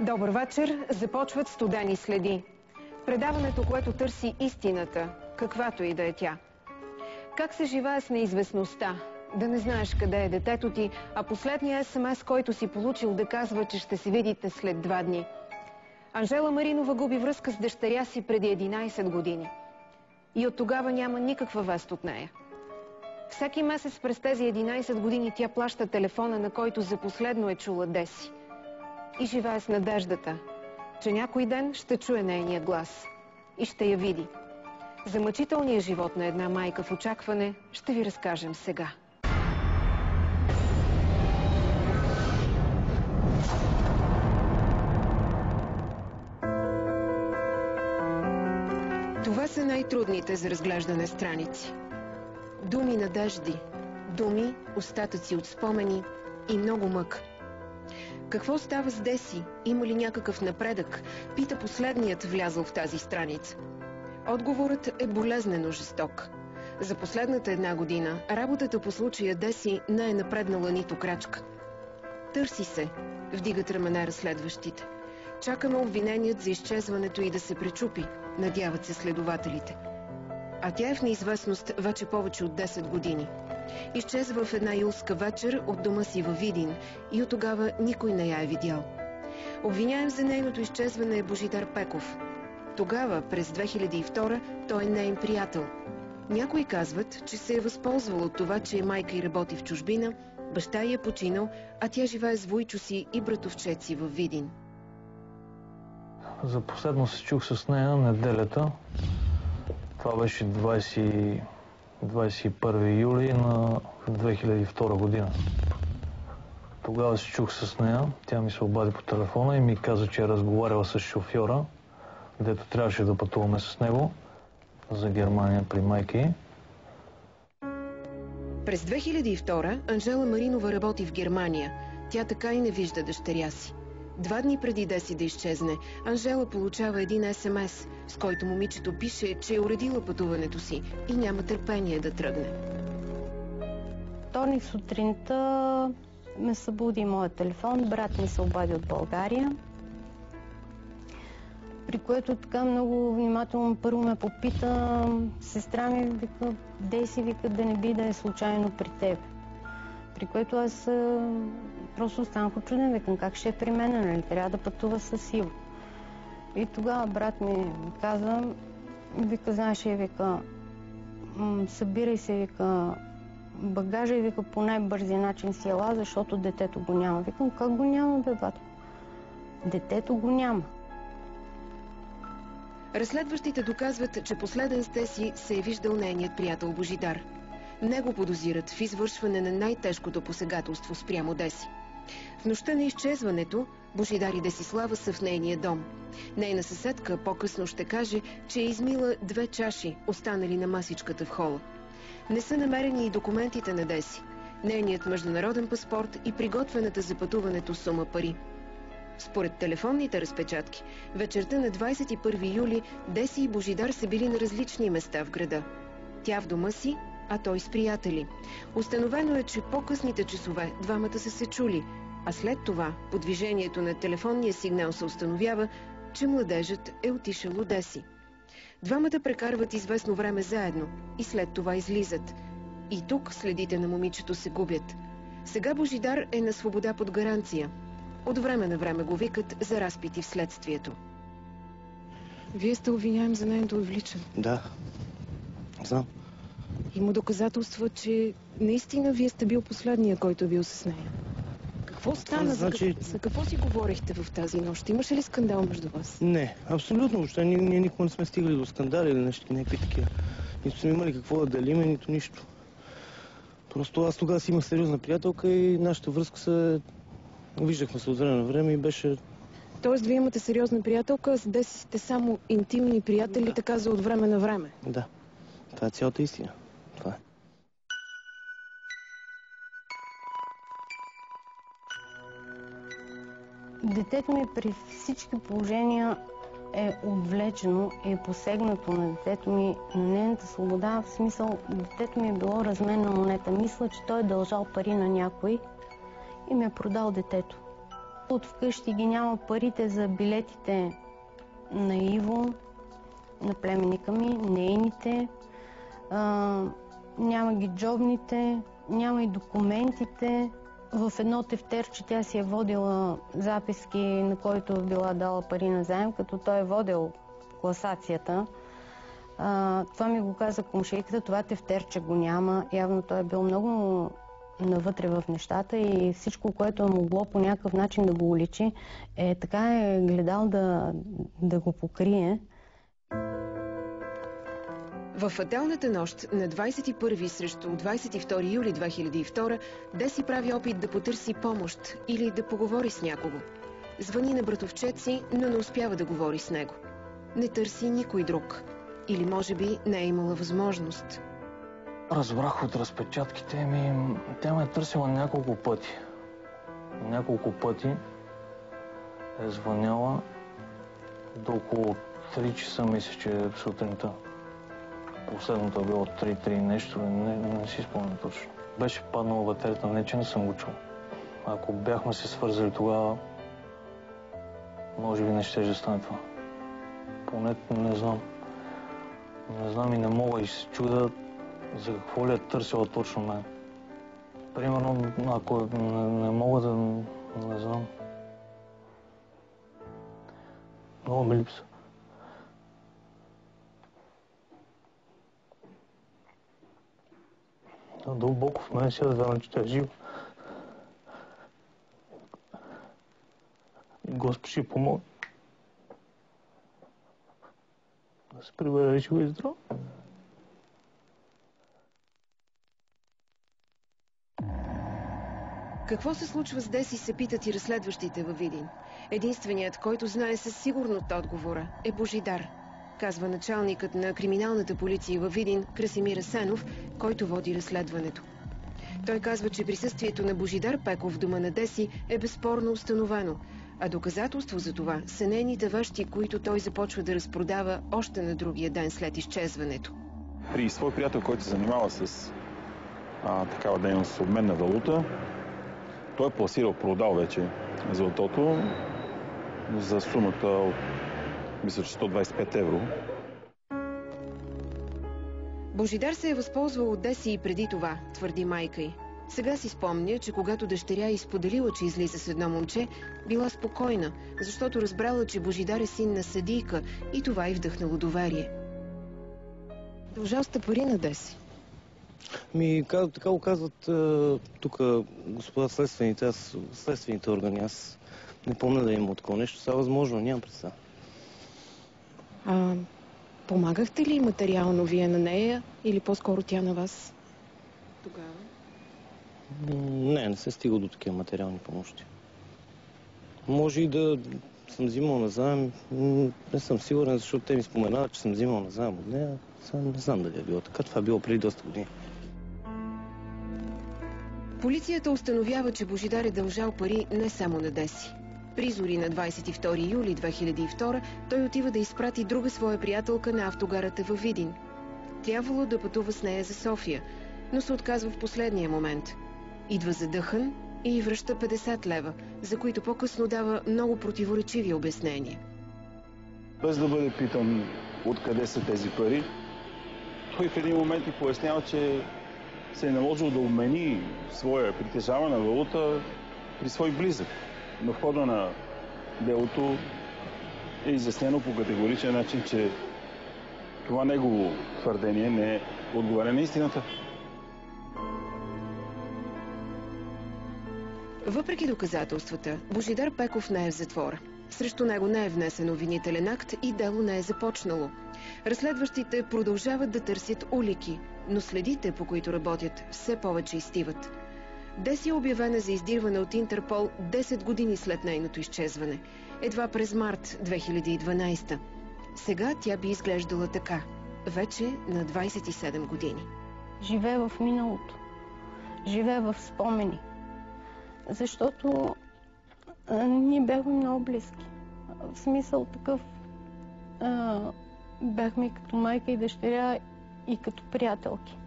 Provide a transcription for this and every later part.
Добър вечер! Започват Студени следи. Предаването, което търси истината, каквато и да е тя. Как се живее с неизвестността? Да не знаеш къде е детето ти, а последният СМС, който си получил, да казва, че ще се видите след 2 дни. Анжела Маринова губи връзка с дъщеря си преди 11 години. И от тогава няма никаква вест от нея. Всеки месец през тези 11 години тя плаща телефона, на който за последно е чула Деси. И живее с надеждата, че някой ден ще чуе нейния глас и ще я види. За мъчителния живот на една майка в очакване ще ви разкажем сега. Това са най-трудните за разглеждане страници. Думи надежди, думи, остатъци от спомени и много мък. Какво става с Деси? Има ли някакъв напредък? Пита последният влязъл в тази страница. Отговорът е болезнено жесток. За последната 1 година работата по случая Деси не е напреднала нито крачка. Търси се, вдигат рамене разследващите. Чакаме обвиненият за изчезването и да се пречупи, надяват се следователите. А тя е в неизвестност вече повече от 10 години. Изчезва в една юлска вечер от дома си във Видин и от тогава никой не я е видял. Обвиняем за нейното изчезване е Божидар Пеков. Тогава, през 2002, той е неин приятел. Някои казват, че се е възползвал от това, че е майка и работи в чужбина, баща й е починал, а тя живее с вуйчо си и братовчет си във Видин. За последно се чух с нея неделята. Това беше 21 юли на 2002 година. Тогава се чух с нея, тя ми се обади по телефона и ми каза, че е разговаряла с шофьора, дето трябваше да пътуваме с него за Германия при майка й. През 2002 Анжела Маринова работи в Германия. Тя така и не вижда дъщеря си. 2 дни преди Деси да изчезне, Анжела получава един СМС, с който момичето пише, че е уредила пътуването си и няма търпение да тръгне. Вторник сутринта ме събуди моят телефон, брат ми се обади от България, при което така много внимателно първо ме попита, сестра ми, вика, Деси, вика, да не би да е случайно при теб. При което аз просто останах очуден, викам, как ще е при мен, нали, трябва да пътува с Иво. И тогава брат ми каза, вика, знаеш ли, вика, събирай се, вика, багажа и вика, по най-бързия начин си ела, защото детето го няма. Викам, как го няма, бе, батко? Детето го няма. Разследващите доказват, че последен с Деси се е виждал нейният приятел Божидар. Него подозират в извършване на най-тежкото посегателство спрямо Деси. В нощта на изчезването Божидар и Десислава са в нейния дом. Нейна съседка по-късно ще каже, че е измила 2 чаши, останали на масичката в хола. Не са намерени и документите на Деси, нейният международен паспорт и приготвената за пътуването сума пари. Според телефонните разпечатки, вечерта на 21 юли Деси и Божидар са били на различни места в града. Тя в дома си, а той с приятели. Установено е, че по-късните часове двамата са се чули, а след това, по движението на телефонния сигнал се установява, че младежът е отишъл у Деси. Двамата прекарват известно време заедно и след това излизат. И тук следите на момичето се губят. Сега Божидар е на свобода под гаранция. От време на време го викат за разпити в следствието. Вие сте обвиняем за нейното отвличане. Да, знам. Има доказателства, че наистина вие сте бил последния, който е бил с нея. Какво стана? За какво си говорихте в тази нощ? Имаше ли скандал между вас? Не, абсолютно. Въобще ние никога не сме стигали до скандали или нещо, някакви такива. Нито сме имали какво да делиме, нито нищо. Просто аз тогава си имах сериозна приятелка и нашата връзка се... Виждахме се от време на време и беше... Тоест, вие имате сериозна приятелка, а с Деси сте само интимни приятели, да. Така за от време на време? Да. Това е цялата истина. Това е. Детето ми при всички положения е отвлечено и е посегнато на детето ми, на нейната свобода, в смисъл, детето ми е било разменна монета. Мисля, че той е дължал пари на някой и ми е продал детето. От вкъщи ги няма парите за билетите на Иво, на племенника ми, нейните. Няма ги джобните, няма и документите. В едно тефтерче тя си е водила записки, на който била дала пари на заем, като той е водил класацията. Това ми го каза комшийката, това тефтерче го няма. Явно той е бил много навътре в нещата и всичко, което е могло по някакъв начин да го уличи, така е гледал да го покрие. В фаталната нощ на 21 срещу 22 юли 2002 Деси прави опит да потърси помощ или да поговори с някого. Звъни на братовчет си, но не успява да говори с него. Не търси никой друг. Или може би не е имала възможност. Разбрах от разпечатките ми, тя ме е търсила няколко пъти. Няколко пъти е звъняла до около 3 часа, мисля, че е сутринта. Последното е било 3 нещо, не си спомням точно. Беше паднала батерията, не че не съм го чул. Ако бяхме се свързали тогава, може би не ще да стане това. Поне не знам. Не знам и не мога и се чуда за какво ли е търсила точно мен. Примерно, ако не мога да... не знам. Много ми липса. Дълбоко в мен сега да вярвам, че тя е жива. И Господ ще помогне. Да се прибере жива и здрава. Какво се случва с Деси, се питат и разследващите във Видин. Единственият, който знае със сигурност отговора, е Божидар, казва началникът на криминалната полиция във Видин Красимир Асенов, който води разследването. Той казва, че присъствието на Божидар Пеков в дома на Деси е безспорно установено, а доказателство за това са нейните вещи, които той започва да разпродава още на другия ден след изчезването. При свой приятел, който се занимава с такава дейност с обмен на валута, той е пласирал, продал вече златото за сумата от, мисля, че 125 евро. Божидар се е възползвал от Деси и преди това, твърди майка й. Сега си спомня, че когато дъщеря й споделила, че излиза с едно момче, била спокойна, защото разбрала, че Божидар е син на съдийка и това й вдъхнало доверие. Дължал сте пари на Деси? Така го казват тук господа следствените органи. Аз не помня да има такова нещо. Сега възможно, нямам представа. Помагахте ли материално вие на нея или по-скоро тя на вас тогава? Не се стига до такива материални помощи. Може и да съм взимал назаем. Не съм сигурен, защото те ми споменават, че съм взимал назаем от нея. Сега не знам дали е било така. Това е било преди доста години. Полицията установява, че Божидар е дължал пари не само на Деси. При зори на 22 юли 2002 той отива да изпрати друга своя приятелка на автогарата във Видин. Трябвало да пътува с нея за София, но се отказва в последния момент. Идва задъхан и връща 50 лева, за които по-късно дава много противоречиви обяснения. Без да бъде питан откъде са тези пари, той в един момент и пояснява, че се е наложил да обмени своя притежавана валута при свой близък. Но в хода на делото е изяснено по категоричен начин, че това негово твърдение не отговаря на истината. Въпреки доказателствата, Божидар Пеков не е в затвора. Срещу него не е внесен обвинителен акт и дело не е започнало. Разследващите продължават да търсят улики, но следите, по които работят, все повече изтиват. Деси е обявена за издирване от Интерпол 10 години след нейното изчезване. Едва през март 2012. Сега тя би изглеждала така. Вече на 27 години. Живее в миналото. Живее в спомени. Защото ние бяхме много близки. В смисъл такъв бяхме като майка и дъщеря и като приятелки.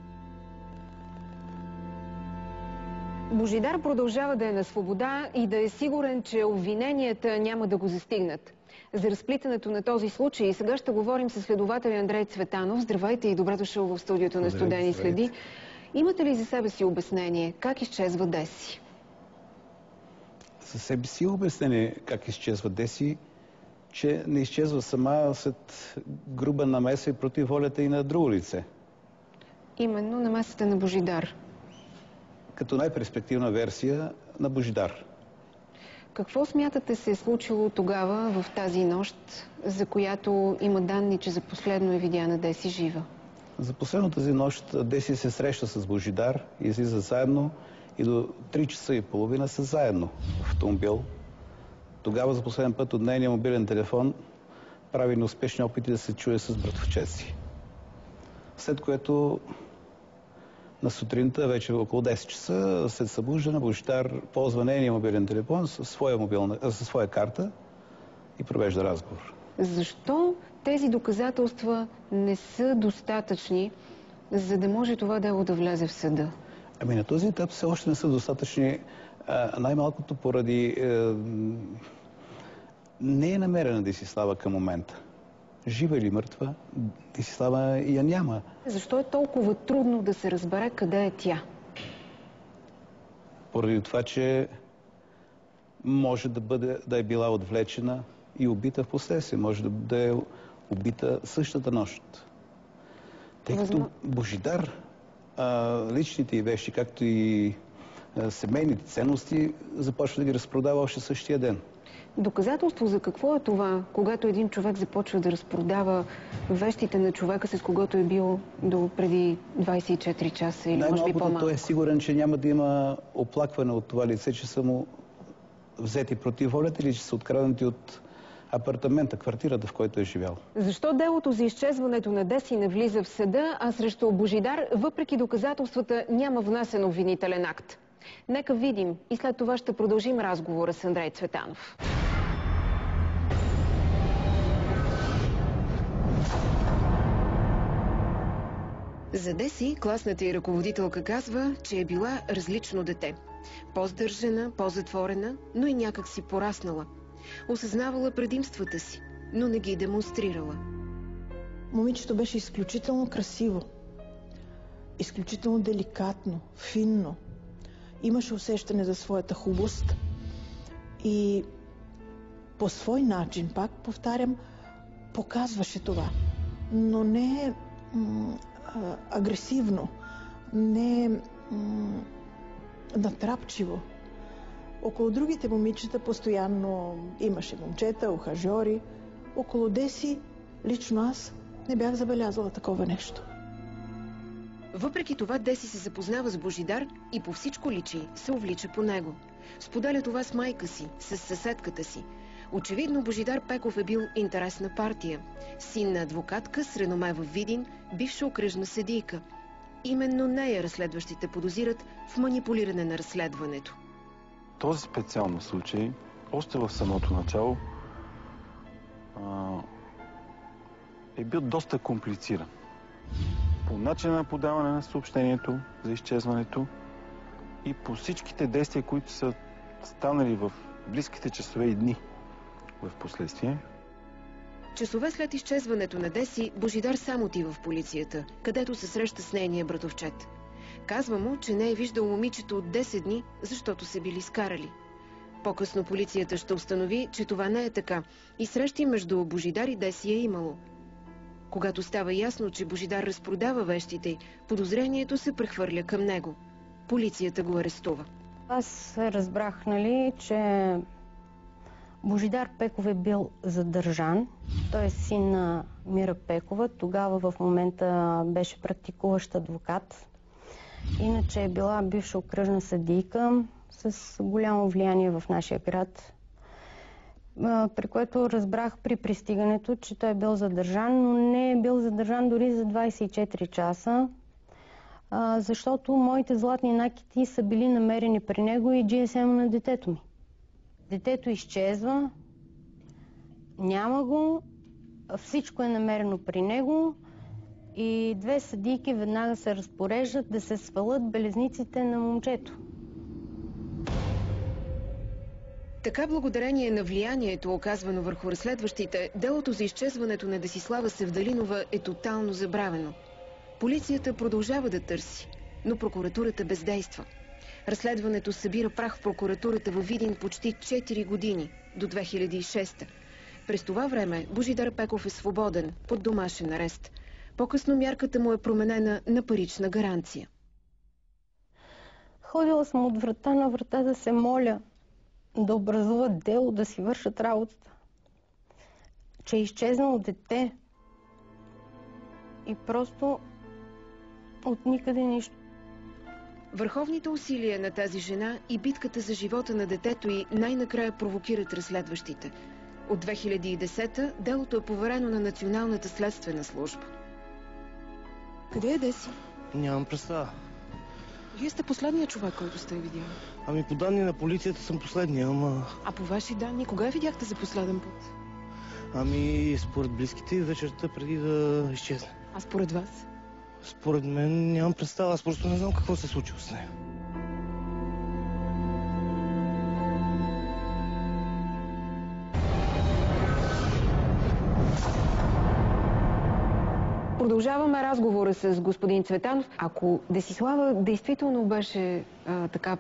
Божидар продължава да е на свобода и да е сигурен, че обвиненията няма да го застигнат. За разплитането на този случай сега ще говорим с следователя Андрей Цветанов. Здравейте и добре дошъл в студиото на Студени следи. Имате ли за себе си обяснение как изчезва Деси? За себе си обяснение как изчезва Деси, че не изчезва сама след груба намеса и против волята и на друго лице. Именно намесата на Божидар. Като най-перспективна версия на Божидар. Какво смятате се е случило тогава в тази нощ, за която има данни, че за последно е видяна Деси жива? За последно тази нощ Деси се среща с Божидар, излиза заедно и до 3 часа и половина са заедно в автомобил. Тогава за последен път от нейния мобилен телефон прави неуспешни опити да се чуе с братовчет си. След което на сутринта, вече около 10 часа, след събуждане, Божидар ползва нейния мобилен телефон със своя карта и провежда разговор. Защо тези доказателства не са достатъчни, за да може това дело да влезе в съда? Ами на този етап все още не са достатъчни, най-малкото поради не е намерена Десислава към момента. Жива или мъртва, Десислава я няма. Защо е толкова трудно да се разбере къде е тя? Поради това, че може да е била отвлечена и убита в последствие. Може да е убита същата нощ. Тъй като Божидар, личните й вещи, както и семейните ценности, започва да ги разпродава още същия ден. Доказателство за какво е това, когато един човек започва да разпродава вещите на човека, с когото е бил до преди 24 часа или може би по-малко? Той е сигурен, че няма да има оплакване от това лице, че са му взети против волята или че са откраднати от апартамента, квартирата, в който е живял. Защо делото за изчезването на Деси не влиза в съда, а срещу Божидар, въпреки доказателствата, няма внесен обвинителен акт? Нека видим и след това ще продължим разговора с Андрей Цветанов. За Деси класната й ръководителка казва, че е била различно дете. По-сдържана, по-затворена, но и някак си пораснала. Осъзнавала предимствата си, но не ги демонстрирала. Момичето беше изключително красиво, изключително деликатно, финно. Имаше усещане за своята хубост и по свой начин, пак повтарям, показваше това. Но не агресивно, не натрапчиво. Около другите момичета постоянно имаше момчета, ухажьори. Около Деси, лично аз, не бях забелязала такова нещо. Въпреки това Деси се запознава с Божидар и по всичко личи се увлича по него. Споделя това с майка си, с съседката си. Очевидно Божидар Пеков е бил интересна партия. Син на адвокатка с реноме във Видин, бивша окръжна съдийка. Именно нея разследващите подозират в манипулиране на разследването. Този специално случай, още в самото начало, е бил доста комплициран. По начина на подаване на съобщението за изчезването и по всичките действия, които са станали в близките часове и дни в последствие. Часове след изчезването на Деси, Божидар сам отива в полицията, където се среща с нейния братовчет. Казва му, че не е виждал момичето от 10 дни, защото се били скарали. По-късно полицията ще установи, че това не е така и срещи между Божидар и Деси е имало. Когато става ясно, че Божидар разпродава вещите, подозрението се прехвърля към него. Полицията го арестува. Аз разбрах, че Божидар Пеков е бил задържан. Той е син на Мира Пекова. Тогава в момента беше практикуващ адвокат. Иначе е била бивша окръжна съдийка с голямо влияние в нашия град. При което разбрах при пристигането, че той е бил задържан, но не е бил задържан дори за 24 часа, защото моите златни накити са били намерени при него и GSM на детето ми. Детето изчезва, няма го, всичко е намерено при него и 2 съдийки веднага се разпореждат да се свалят белезниците на момчето. Така, благодарение на влиянието, оказвано върху разследващите, делото за изчезването на Десислава Севдалинова е тотално забравено. Полицията продължава да търси, но прокуратурата бездейства. Разследването събира прах в прокуратурата във Видин почти 4 години, до 2006. През това време Божидар Пеков е свободен, под домашен арест. По-късно мярката му е променена на парична гаранция. Ходила съм от врата на врата да се моля да образуват дело, да си вършат работата. Че е изчезнало дете. И просто от никъде нищо. Върховните усилия на тази жена и битката за живота на детето й най-накрая провокират разследващите. От 2010-та делото е поверено на Националната следствена служба. Къде е Деси? Нямам представа. Вие сте последният човек, който сте видял. Ами по данни на полицията съм последния, ама... А по ваши данни, кога я видяхте за последен път? Ами според близките вечерта преди да изчезне. А според вас? Според мен нямам представа, аз просто не знам какво се е случило с нея. Продължаваме разговора с господин Цветанов. Ако Десислава действително беше така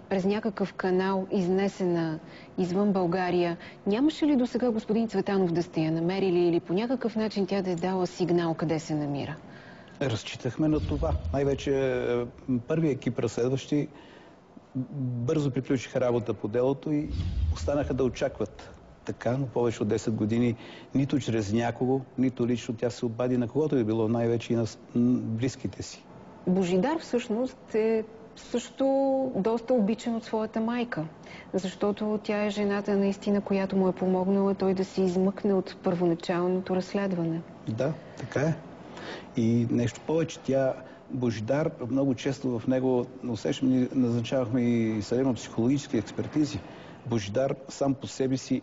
през някакъв канал изнесена извън България, нямаше ли до сега господин Цветанов да сте я намерили или по някакъв начин тя да е дала сигнал къде се намира? Разчитахме на това. Най-вече първият екип разследващи бързо приключиха работа по делото и останаха да очакват. Така, но повече от 10 години нито чрез някого, нито лично тя се обади на когото е било, най-вече и на близките си. Божидар всъщност е също доста обичан от своята майка, защото тя е жената наистина, която му е помогнала той да се измъкне от първоначалното разследване. Да, така е. И нещо повече, Божидар, много често в него назначавахме и съдебно-психологически експертизи. Божидар сам по себе си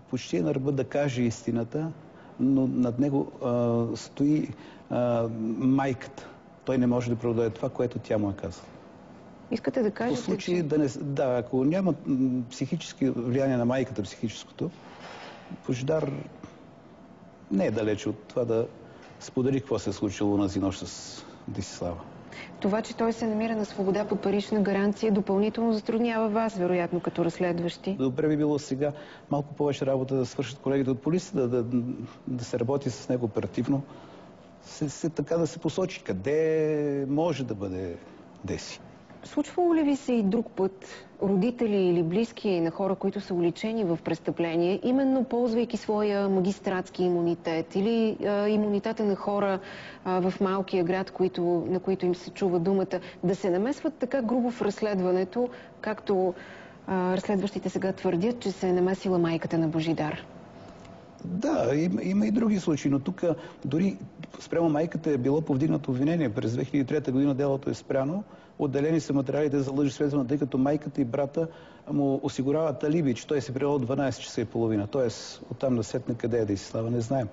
почти е на ръба да каже истината, но над него стои майката. Той не може да преодолее това, което тя му е казала. Искате да кажете, по случай, да, ако няма психически влияние на майката, психическото, Божидар не е далече от това да сподели какво се е случило онази нощ с Десислава. Това, че той се намира на свобода под парична гаранция, допълнително затруднява вас, вероятно, като разследващи. Добре би било сега малко повече работа да свършат колегите от полицията, да се работи с него оперативно, така да се посочи къде може да бъде Деси. Случвало ли ви се и друг път родители или близки на хора, които са уличени в престъпление, именно ползвайки своя магистратски имунитет или имунитета на хора в малкия град, на които им се чува думата, да се намесват така грубо в разследването, както разследващите сега твърдят, че се е намесила майката на Божидар? Да, има и други случаи, но тук дори спрямо майката е било повдигнато обвинение. През 2003 година делото е спряно. Отделени са материалите за лъжесвидетелстване, тъй като майката и брата му осигуряват алиби, че той се прибрал от 12 часа и половина. Тоест, оттам насетне къде е Десислава, не знаем.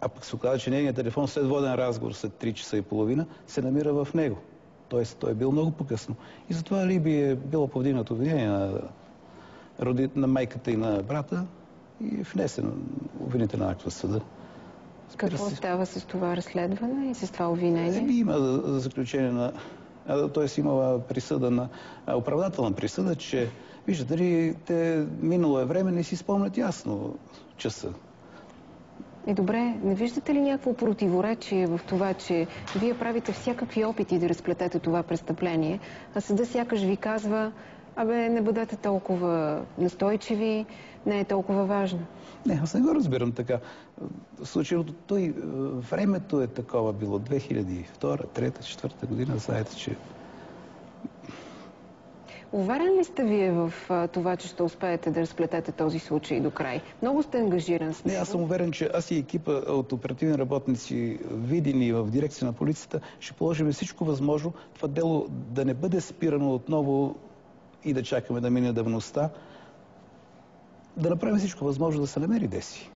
А пък се оказа, че нейният телефон след воден разговор след 3 часа и половина се намира в него. Тоест, той е бил много по-късно. И затова алиби е било повдигнато обвинение на майката и на брата и внесено обвинителен акт в съда. Какво става с това разследване и с това обвинение? Има заключение т.е. има присъда оправдателна присъда, че виждате ли, минало е време, не си спомнят ясно часа. И добре, не виждате ли някакво противоречие в това, че вие правите всякакви опити да разплетете това престъпление, а съда сякаш ви казва, не бъдете толкова настойчиви, не е толкова важно? Не, аз не го разбирам така. Случилото времето е такова било. 2002, 2003, 2004 година, знаете, че... Уверен ли сте вие в това, че ще успеете да разплетете този случай до край? Много сте ангажиран с него. Не, аз съм уверен, че аз и екипа от оперативни работници, видени в дирекция на полицията, ще положим всичко възможно това дело да не бъде спирано отново и да чакаме да мине давността, да направим всичко възможно да се намери Деси.